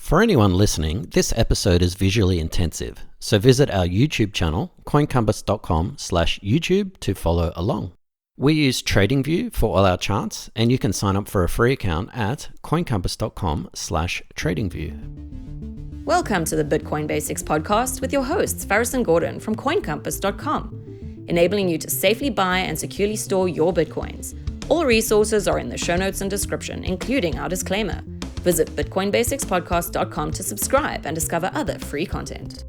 For anyone listening, this episode is visually intensive, so visit our YouTube channel, coincompass.com/YouTube to follow along. We use TradingView for all our charts, and you can sign up for a free account at coincompass.com/tradingview. Welcome to the Bitcoin Basics podcast with your hosts, Faris and Gordon from coincompass.com, enabling you to safely buy and securely store your Bitcoins. All resources are in the show notes and description, including our disclaimer. Visit bitcoinbasicspodcast.com to subscribe and discover other free content.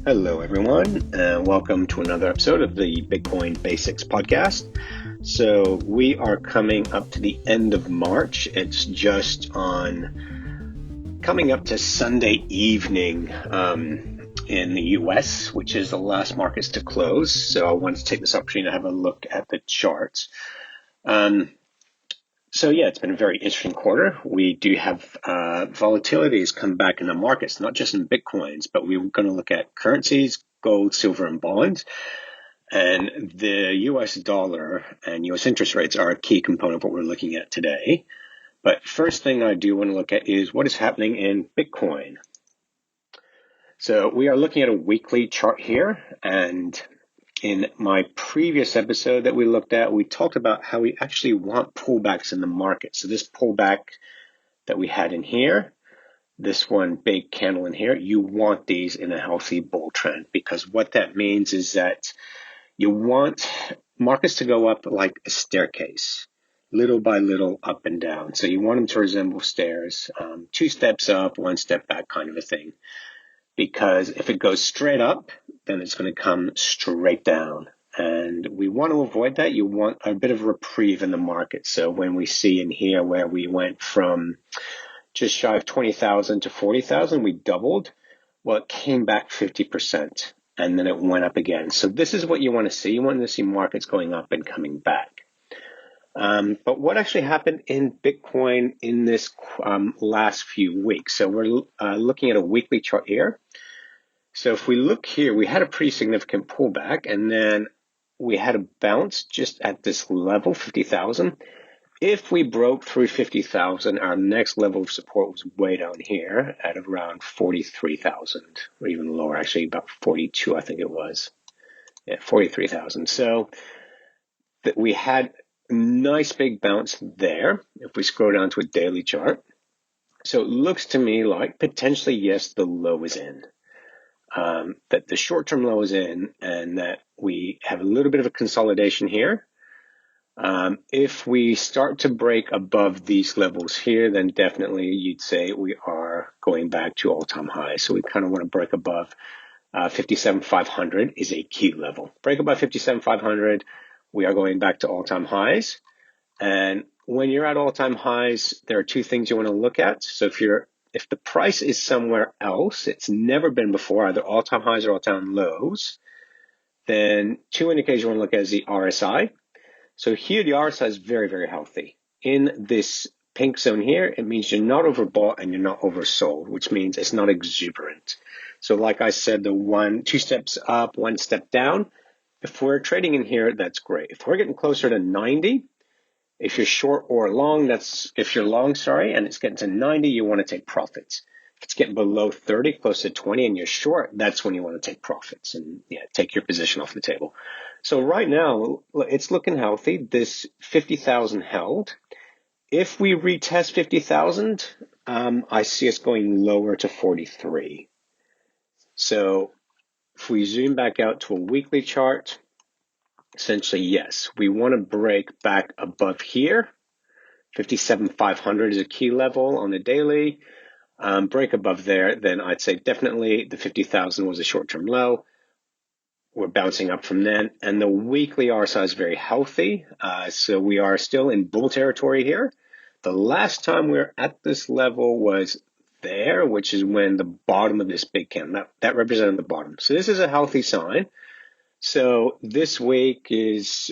Hello, everyone, and welcome to another episode of the Bitcoin Basics podcast. So we are coming up to the end of March. It's just coming up to Sunday evening in the US, which is the last markets to close. So I wanted to take this opportunity to have a look at the charts. It's been a very interesting quarter. We do have volatility has come back in the markets, not just in Bitcoins, but we're going to look at currencies, gold, silver, and bonds. And the US dollar and US interest rates are a key component of what we're looking at today. But first thing I do want to look at is what is happening in Bitcoin. So we are looking at a weekly chart here, and in my previous episode that we looked at, we talked about how we actually want pullbacks in the market. So this pullback that we had in here, this one big candle in here, you want these in a healthy bull trend, because what that means is that you want markets to go up like a staircase, little by little, up and down. So you want them to resemble stairs, 2 steps up, 1 step back kind of a thing. Because if it goes straight up, then it's going to come straight down. And we want to avoid that. You want a bit of reprieve in the market. So when we see in here where we went from just shy of 20,000 to 40,000, we doubled. Well, it came back 50%, and then it went up again. So this is what you want to see. You want to see markets going up and coming back. But what actually happened in Bitcoin in this last few weeks? So we're looking at a weekly chart here. So if we look here, we had a pretty significant pullback, and then we had a bounce just at this level, 50,000. If we broke through 50,000, our next level of support was way down here at around 43,000, or even lower, actually about 42, I think it was. Yeah, 43,000. So that we had nice big bounce there if we scroll down to a daily chart. So it looks to me like potentially, yes, the low is in, that the short-term low is in, and that we have a little bit of a consolidation here. If we start to break above these levels here, then definitely you'd say we are going back to all-time highs. So we kind of want to break above 57,500 is a key level. Break above 57,500. We are going back to all-time highs. And when you're at all-time highs, there are 2 things you want to look at. So if the price is somewhere else, it's never been before, either all-time highs or all-time lows, then 2 indicators you want to look at is the RSI. So here the RSI is very, very healthy. In this pink zone here, it means you're not overbought and you're not oversold, which means it's not exuberant. So like I said, the 2 steps up, 1 step down. If we're trading in here, that's great. If we're getting closer to 90, if you're short or long, if you're long, and it's getting to 90, you want to take profits. If it's getting below 30, close to 20, and you're short, that's when you want to take profits and take your position off the table. So right now, it's looking healthy. This 50,000 held. If we retest 50,000, I see us going lower to 43. So if we zoom back out to a weekly chart, essentially, yes, we want to break back above here. 57,500 is a key level on the daily. Break above there, then I'd say definitely the 50,000 was a short-term low. We're bouncing up from then. And the weekly RSI is very healthy. So we are still in bull territory here. The last time we were at this level was there, which is when the bottom of this big candle, that represented the bottom. So this is a healthy sign. So this week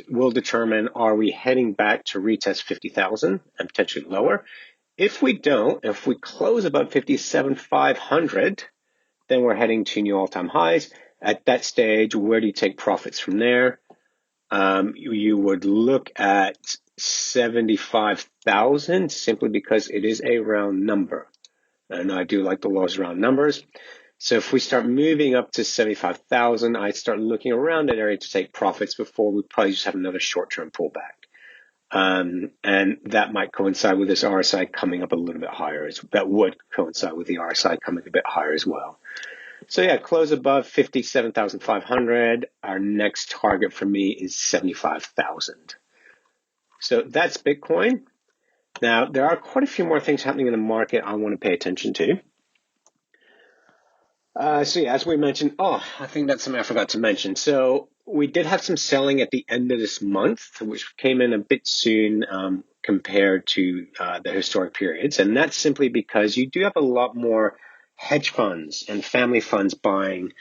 will determine, are we heading back to retest 50,000 and potentially lower? If we don't, if we close above 57,500, then we're heading to new all-time highs. At that stage, where do you take profits from there? You would look at 75,000 simply because it is a round number. And I do like the laws around numbers. So if we start moving up to 75,000, I start looking around that area to take profits before we probably just have another short-term pullback. And that might coincide with this RSI coming up a little bit higher. That would coincide with the RSI coming a bit higher as well. So yeah, close above 57,500. Our next target for me is 75,000. So that's Bitcoin. Now, there are quite a few more things happening in the market I want to pay attention to. So yeah, as we mentioned, I think that's something I forgot to mention. So we did have some selling at the end of this month, which came in a bit soon compared to the historic periods. And that's simply because you do have a lot more hedge funds and family funds buying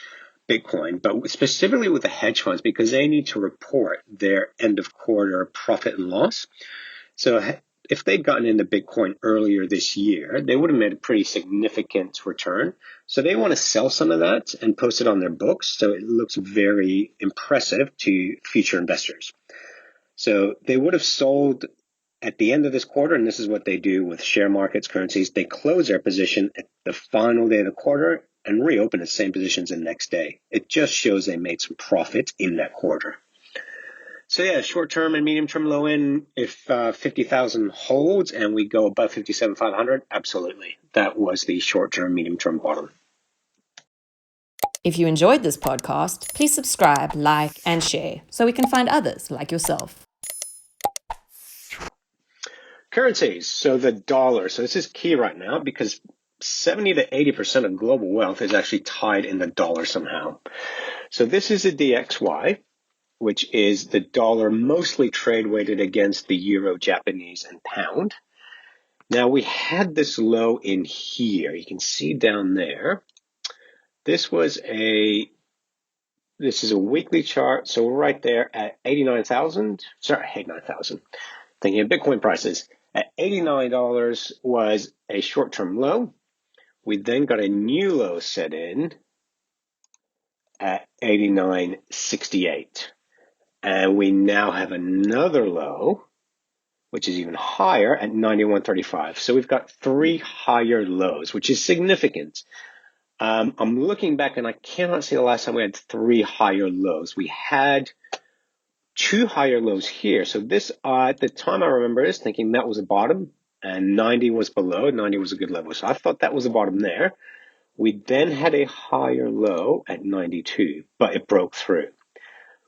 Bitcoin, but specifically with the hedge funds because they need to report their end of quarter profit and loss. So if they'd gotten into Bitcoin earlier this year, they would have made a pretty significant return. So they want to sell some of that and post it on their books. So it looks very impressive to future investors. So they would have sold at the end of this quarter, and this is what they do with share markets, currencies. They close their position at the final day of the quarter and reopen the same positions the next day. It just shows they made some profit in that quarter. So yeah, short-term and medium-term low end, if 50,000 holds and we go above 57,500, absolutely. That was the short-term, medium-term bottom. If you enjoyed this podcast, please subscribe, like, and share so we can find others like yourself. Currencies, so the dollar. So this is key right now because 70 to 80% of global wealth is actually tied in the dollar somehow. So this is a DXY, which is the dollar mostly trade weighted against the euro, Japanese, and pound. Now we had this low in here. You can see down there. This is a weekly chart. So right there at 89,000. Thinking of Bitcoin prices. At $89 was a short-term low. We then got a new low set in at 89.68. And we now have another low, which is even higher at 91.35. So we've got three higher lows, which is significant. I'm looking back and I cannot see the last time we had three higher lows. We had two higher lows here. So this, at the time I remember is thinking that was a bottom and 90 was below. 90 was a good level. So I thought that was a bottom there. We then had a higher low at 92, but it broke through.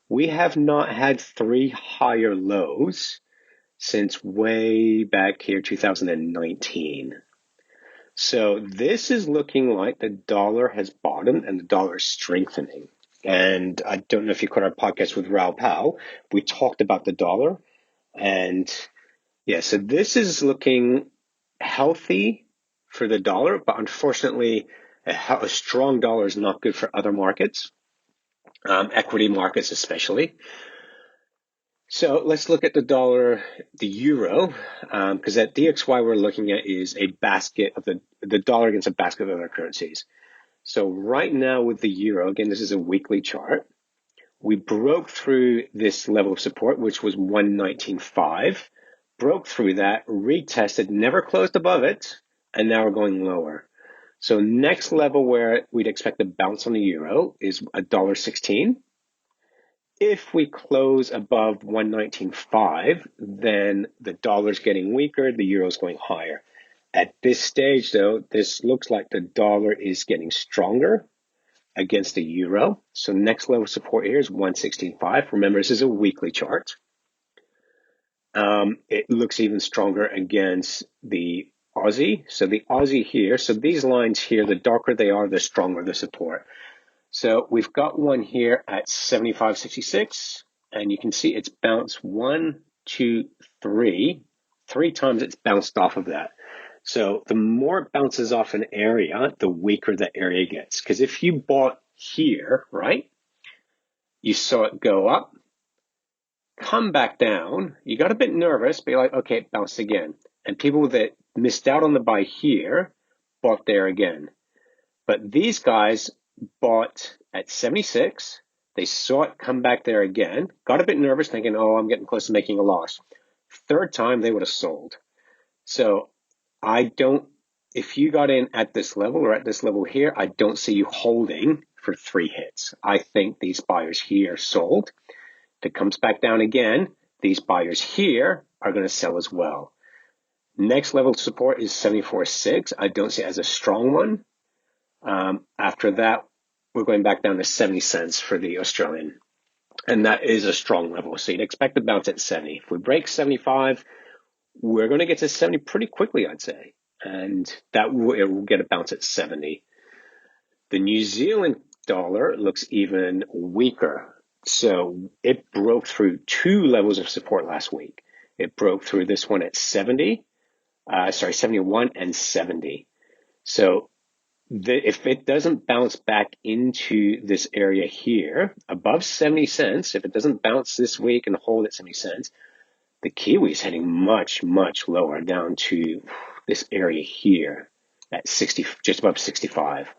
We have not had three higher lows since way back here, 2019. So this is looking like the dollar has bottomed and the dollar is strengthening. And I don't know if you caught our podcast with Raoul Pal. We talked about the dollar. And yeah, so this is looking healthy for the dollar, but unfortunately, a strong dollar is not good for other markets, equity markets especially. So let's look at the dollar, the euro, because that DXY we're looking at is a basket of the dollar against a basket of other currencies. So right now with the euro, again, this is a weekly chart. We broke through this level of support, which was 119.5, broke through that, retested, never closed above it, and now we're going lower. So next level where we'd expect a bounce on the euro is $1.16. If we close above 119.5, then the dollar's getting weaker, the euro's going higher. At this stage, though, this looks like the dollar is getting stronger against the euro. So next level support here is 116.5. Remember, this is a weekly chart. It looks even stronger against the Aussie. So the Aussie here, so these lines here, the darker they are, the stronger the support. So we've got one here at 75.66, and you can see it's bounced 1, 2, 3. 3 times it's bounced off of that. So the more it bounces off an area, the weaker that area gets. Because if you bought here, right, you saw it go up, come back down, you got a bit nervous, be like, okay, it bounced again. And people that missed out on the buy here bought there again. But these guys bought at 76. They saw it come back there again, got a bit nervous thinking, oh, I'm getting close to making a loss. Third time, they would have sold. So I don't if you got in at this level or at this level here, I don't see you holding for 3 hits. I think these buyers here sold. If it comes back down again, these buyers here are going to sell as well. Next level of support is 74.6. I don't see it as a strong one. After that, we're going back down to 70 cents for the Australian. And that is a strong level. So you'd expect to bounce at 70. If we break 75, we're going to get to 70 pretty quickly, I'd say. And it will get a bounce at 70. The New Zealand dollar looks even weaker. So it broke through 2 levels of support last week. It broke through this one at 71 and 70. So if it doesn't bounce back into this area here, above 70 cents, if it doesn't bounce this week and hold at 70 cents, the Kiwi is heading much, much lower down to this area here at 60, just above 65.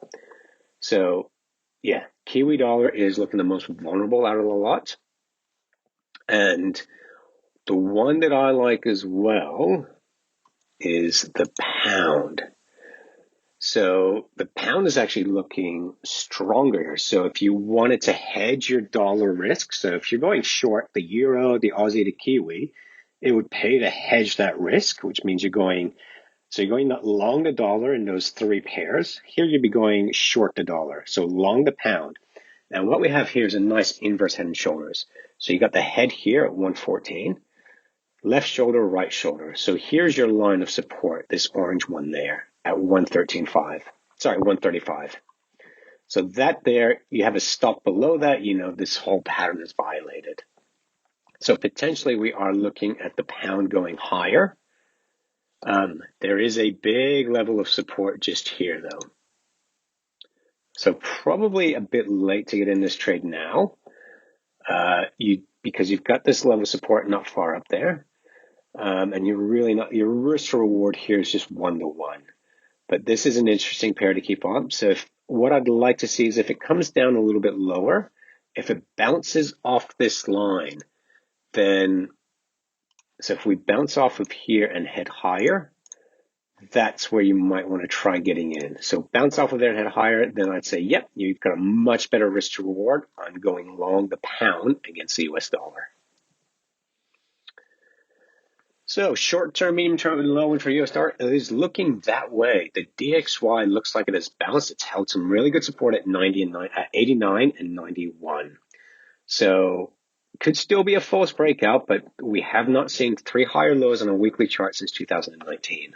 So yeah, Kiwi dollar is looking the most vulnerable out of the lot. And the one that I like as well is the pound. So the pound is actually looking stronger here. So if you wanted to hedge your dollar risk, so if you're going short the euro, the Aussie, the Kiwi, it would pay to hedge that risk, which means you're going long the dollar in those 3 pairs. Here you'd be going short the dollar, so long the pound. And what we have here is a nice inverse head and shoulders. So you got the head here at 114, left shoulder, right shoulder. So here's your line of support, this orange one there at 135. So that there, you have a stop below that, this whole pattern is violated. So potentially we are looking at the pound going higher. There is a big level of support just here though. So probably a bit late to get in this trade now, because you've got this level of support not far up there. And you're really not, your risk to reward here is just 1-to-1. But this is an interesting pair to keep on. So what I'd like to see is if it comes down a little bit lower, if it bounces off this line, so if we bounce off of here and head higher, that's where you might want to try getting in. So bounce off of there and head higher, then I'd say, yep, you've got a much better risk to reward on going long the pound against the US dollar. So short-term, medium-term, and low one for US dollar is looking that way. The DXY looks like it has bounced. It's held some really good support at 89 and 91. So could still be a false breakout, but we have not seen 3 higher lows on a weekly chart since 2019.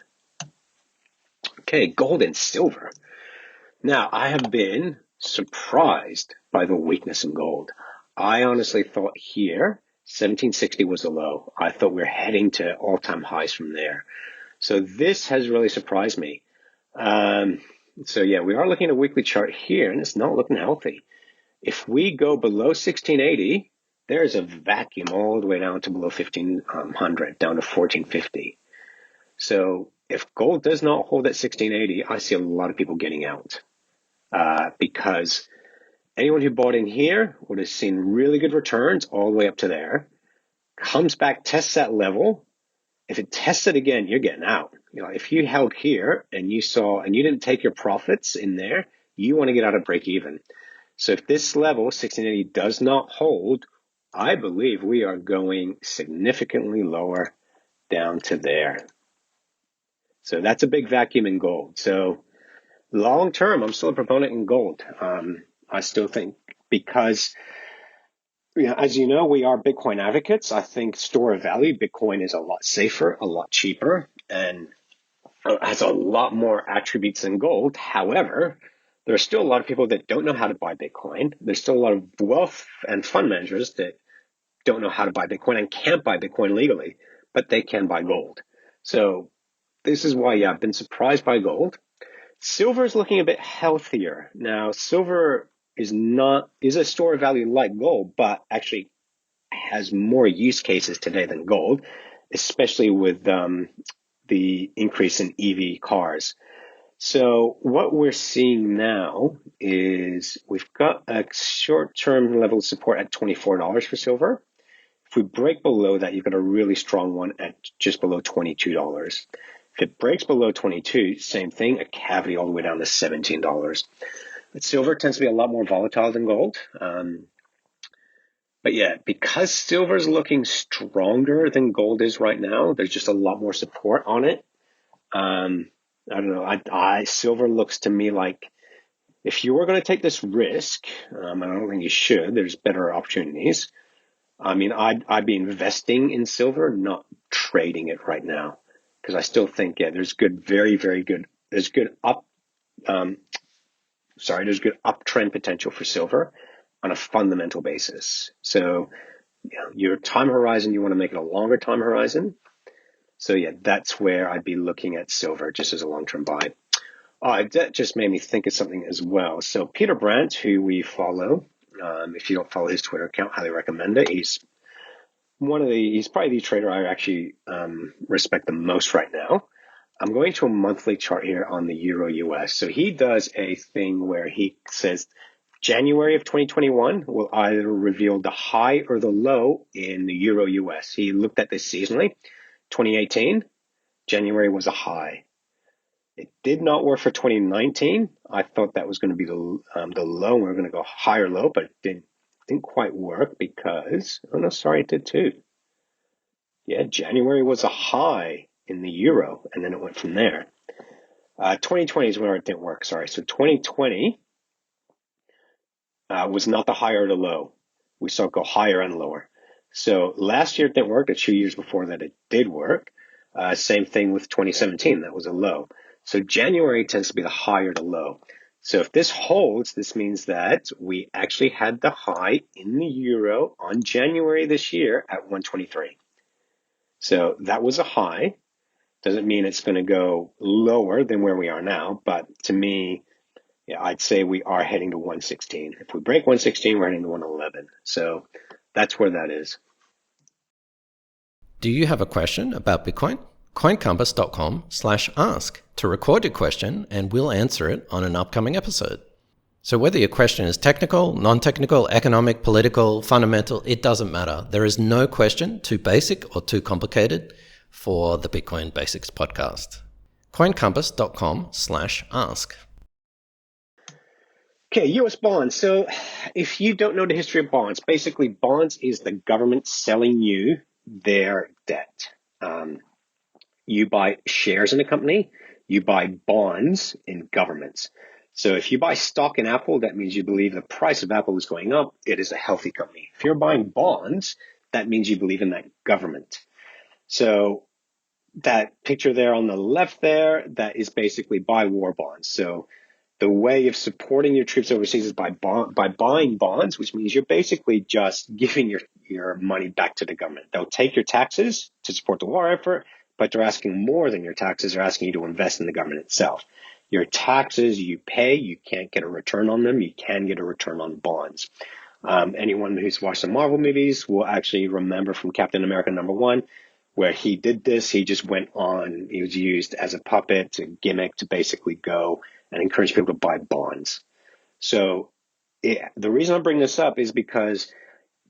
Okay, gold and silver. Now, I have been surprised by the weakness in gold. I honestly thought here 1760 was the low. I thought we were heading to all-time highs from there. So this has really surprised me. So yeah, we are looking at a weekly chart here, and it's not looking healthy. If we go below 1680, there's a vacuum all the way down to below 1500, down to 1450. So if gold does not hold at 1680, I see a lot of people getting out, because anyone who bought in here would have seen really good returns all the way up to there, comes back, tests that level. If it tests it again, you're getting out. If you held here and you didn't take your profits in there, you want to get out at break even. So if this level, 1680, does not hold, I believe we are going significantly lower down to there. So that's a big vacuum in gold. So long term, I'm still a proponent in gold. I still think, because as you know, we are Bitcoin advocates. I think store of value, Bitcoin is a lot safer, a lot cheaper, and has a lot more attributes than gold. However, there are still a lot of people that don't know how to buy Bitcoin. There's still a lot of wealth and fund managers that don't know how to buy Bitcoin and can't buy Bitcoin legally, but they can buy gold. So this is why, I've been surprised by gold. Silver is looking a bit healthier. Now, silver is a store of value like gold, but actually has more use cases today than gold, especially with the increase in EV cars. So what we're seeing now is we've got a short-term level of support at $24 for silver. If we break below that, you've got a really strong one at just below $22. If it breaks below 22, same thing, a cavity all the way down to $17. But silver tends to be a lot more volatile than gold. But yeah, because silver is looking stronger than gold is right now, there's just a lot more support on it. I don't know. Silver looks to me like if you were going to take this risk, I don't think you should. There's better opportunities. I mean, I'd be investing in silver, not trading it right now, because I still think there's good, very, very good. There's good there's good uptrend potential for silver on a fundamental basis. So, your time horizon, you want to make it a longer time horizon. So yeah, that's where I'd be looking at silver just as a long-term buy. That just made me think of something as well. So Peter Brandt, who we follow, if you don't follow his Twitter account, highly recommend it. He's probably the trader I actually respect the most right now. I'm going to a monthly chart here on the Euro US. So he does a thing where he says January of 2021 will either reveal the high or the low in the Euro US. He looked at this seasonally. 2018, January was a high. It did not work for 2019. I thought that was going to be the low. We were going to go higher low, but it didn't quite work because, it did too. Yeah, January was a high in the euro, and then it went from there. 2020 is where it didn't work, sorry. So 2020 was not the high or the low. We saw it go higher and lower. So last year it didn't work. The 2 years before that it did work. Same thing with 2017. That was a low. So January tends to be the high or the low. So if this holds, this means that we actually had the high in the euro on January this year at 123. So that was a high. Doesn't mean it's going to go lower than where we are now, but to me, I'd say we are heading to 116. If we break 116, we're heading to 111. So that's where that is. Do you have a question about Bitcoin? coincompass.com/ask to record your question and we'll answer it on an upcoming episode. So whether your question is technical, non-technical, economic, political, fundamental, it doesn't matter. There is no question too basic or too complicated for the Bitcoin Basics podcast. coincompass.com/ask. Okay, U.S. bonds. So if you don't know the history of bonds, basically bonds is the government selling you their debt. You buy shares in a company, you buy bonds in governments. So if you buy stock in Apple, that means you believe the price of Apple is going up. It is a healthy company. If you're buying bonds, that means you believe in that government. So that picture there on the left there, that is basically buy war bonds. So the way of supporting your troops overseas is by buying bonds, which means you're basically just giving your money back to the government. They'll take your taxes to support the war effort, but they're asking more than your taxes. They're asking you to invest in the government itself. Your taxes you pay, you can't get a return on them. You can get a return on bonds. Anyone who's watched the Marvel movies will actually remember from Captain America #1, where he did this. He just went on, he was used as a puppet, a gimmick to basically go and encourage people to buy bonds. So the reason I bring this up is because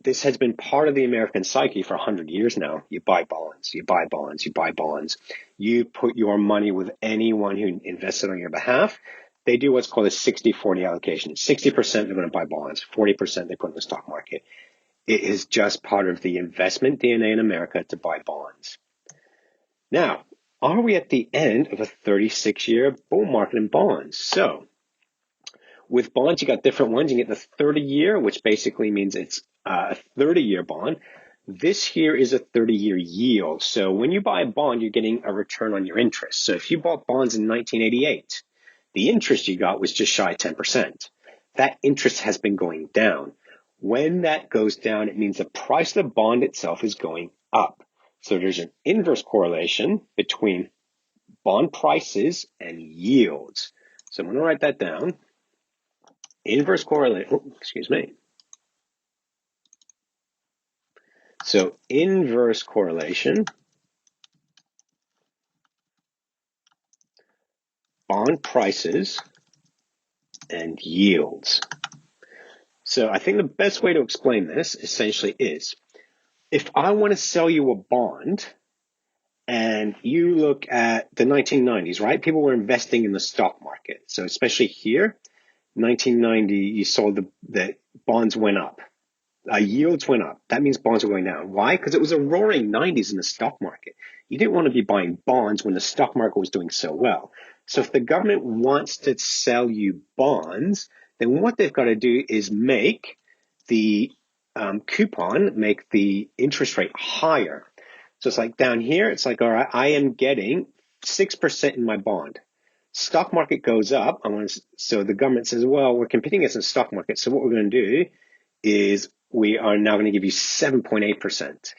this has been part of the American psyche for 100 years now. You buy bonds, you buy bonds, you buy bonds. You put your money with anyone who invested on your behalf. They do what's called a 60-40 allocation. 60% they're going to buy bonds, 40% they put in the stock market. It is just part of the investment DNA in America to buy bonds. Now, are we at the end of a 36-year bull market in bonds? So with bonds, you got different ones. You get the 30-year, which basically means it's a 30-year bond. This here is a 30-year yield. So when you buy a bond, you're getting a return on your interest. So if you bought bonds in 1988, the interest you got was just shy of 10%. That interest has been going down. When that goes down, it means the price of the bond itself is going up. So there's an inverse correlation between bond prices and yields. So I'm going to write that down. Inverse correlation, So inverse correlation, bond prices and yields. So I think the best way to explain this essentially is, if I want to sell you a bond and you look at the 1990s, right? People were investing in the stock market. So especially here, 1990, you saw the bonds went up. Yields went up. That means bonds are going down. Why? Because it was a roaring 90s in the stock market. You didn't want to be buying bonds when the stock market was doing so well. So if the government wants to sell you bonds, then what they've got to do is make the coupon, make the interest rate higher. So it's like down here, it's like, all right, I am getting 6% in my bond. Stock market goes up. So the government says, well, we're competing against the stock market. So what we're going to do is we are now going to give you 7.8%.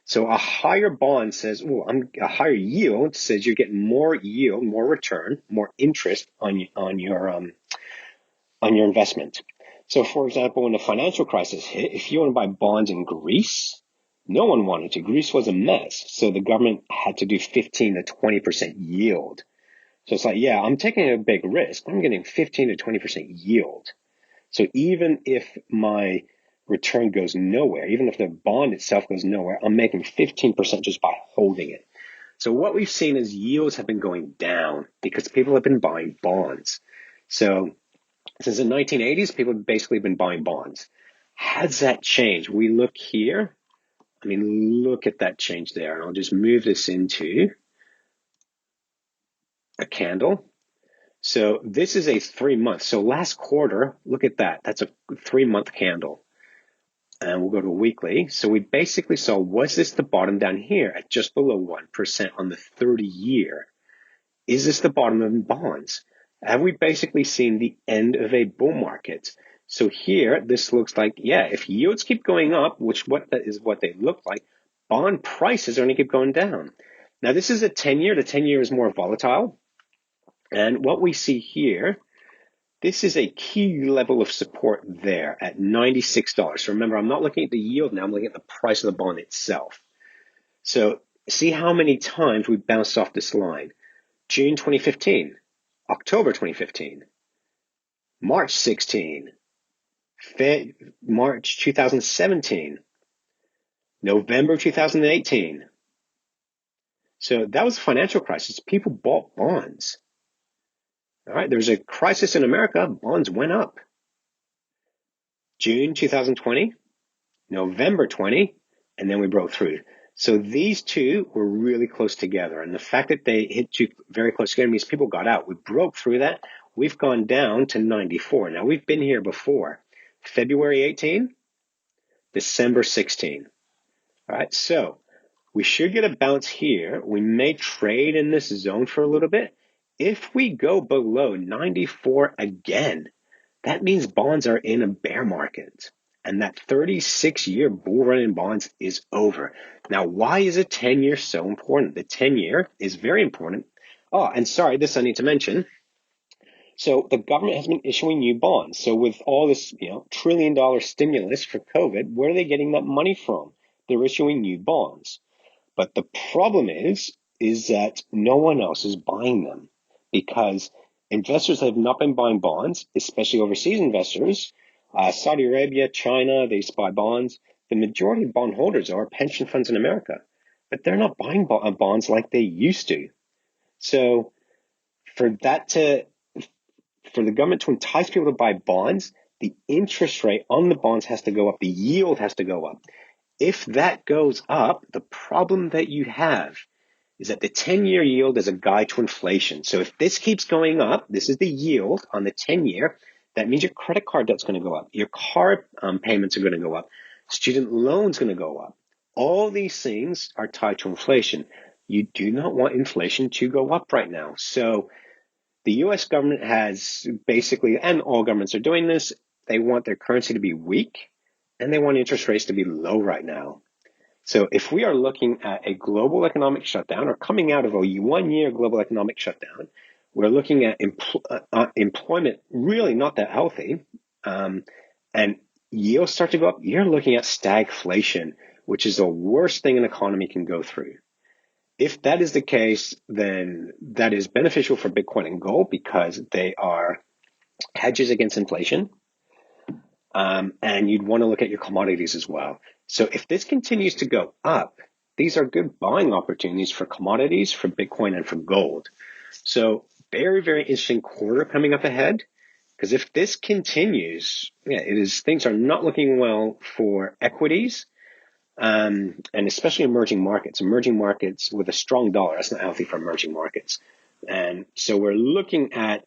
So a higher bond says, a higher yield says you're getting more yield, more return, more interest on your investment. So for example, when the financial crisis hit, if you want to buy bonds in Greece, no one wanted to. Greece was a mess. So the government had to do 15 to 20% yield. So it's like, yeah, I'm taking a big risk. I'm getting 15 to 20% yield. So even if my return goes nowhere, even if the bond itself goes nowhere, I'm making 15% just by holding it. So what we've seen is yields have been going down because people have been buying bonds. So since the 1980s, people have basically been buying bonds. Has that changed? We look here. Look at that change there. And I'll just move this into a candle. So this is a 3 month. So last quarter, look at that. That's a 3-month candle. And we'll go to weekly. So we basically saw, was this the bottom down here at just below 1% on the 30-year? Is this the bottom of bonds? Have we basically seen the end of a bull market? So here, this looks like, yeah, if yields keep going up, which is what they look like, bond prices are going to keep going down. Now, this is a 10-year. The 10-year is more volatile. And what we see here, this is a key level of support there at $96. So remember, I'm not looking at the yield now. I'm looking at the price of the bond itself. So see how many times we bounced off this line. June 2015, October 2015, March 16, March 2017, November 2018. So that was a financial crisis. People bought bonds. All right, there was a crisis in America. Bonds went up. June 2020, November 20, and then we broke through. So these two were really close together. And the fact that they hit two very close together means people got out. We broke through that. We've gone down to 94. Now, we've been here before. February 18, December 16. All right, so we should get a bounce here. We may trade in this zone for a little bit. If we go below 94 again, that means bonds are in a bear market. And that 36-year bull run in bonds is over. Now, why is a 10-year so important? The 10-year is very important. Oh, and sorry, this I need to mention. So the government has been issuing new bonds. So with all this, $1 trillion stimulus for COVID, where are they getting that money from? They're issuing new bonds. But the problem is that no one else is buying them because investors have not been buying bonds, especially overseas investors. Saudi Arabia, China, they buy bonds. The majority of bondholders are pension funds in America, but they're not buying bonds like they used to. So for the government to entice people to buy bonds, the interest rate on the bonds has to go up. The yield has to go up. If that goes up, the problem that you have is that the 10-year yield is a guide to inflation. So if this keeps going up, this is the yield on the 10-year, that means your credit card debt's going to go up. Your car payments are going to go up. Student loans going to go up. All these things are tied to inflation. You do not want inflation to go up right now. So the U.S. government has basically, and all governments are doing this, they want their currency to be weak, and they want interest rates to be low right now. So if we are looking at a global economic shutdown or coming out of a 1-year global economic shutdown, we're looking at employment really not that healthy, and yields start to go up, you're looking at stagflation, which is the worst thing an economy can go through. If that is the case, then that is beneficial for Bitcoin and gold because they are hedges against inflation. And you'd want to look at your commodities as well. So if this continues to go up, these are good buying opportunities for commodities, for Bitcoin, and for gold. So very, very interesting quarter coming up ahead. Because if this continues, things are not looking well for equities, and especially emerging markets. Emerging markets with a strong dollar, that's not healthy for emerging markets. And so we're looking at,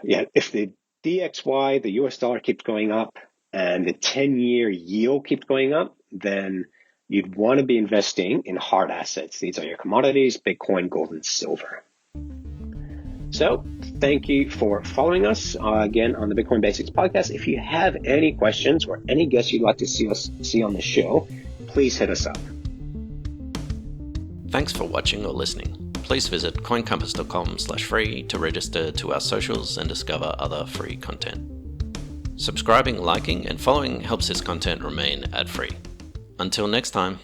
if the DXY, the US dollar, keeps going up and the 10-year yield keeps going up, then you'd want to be investing in hard assets. These are your commodities, Bitcoin, gold, and silver. So thank you for following us again on the Bitcoin Basics podcast. If you have any questions or any guests you'd like to see on the show, please hit us up. Thanks for watching or listening. Please visit coincompass.com/free to register to our socials and discover other free content. Subscribing, liking, and following helps this content remain ad-free. Until next time.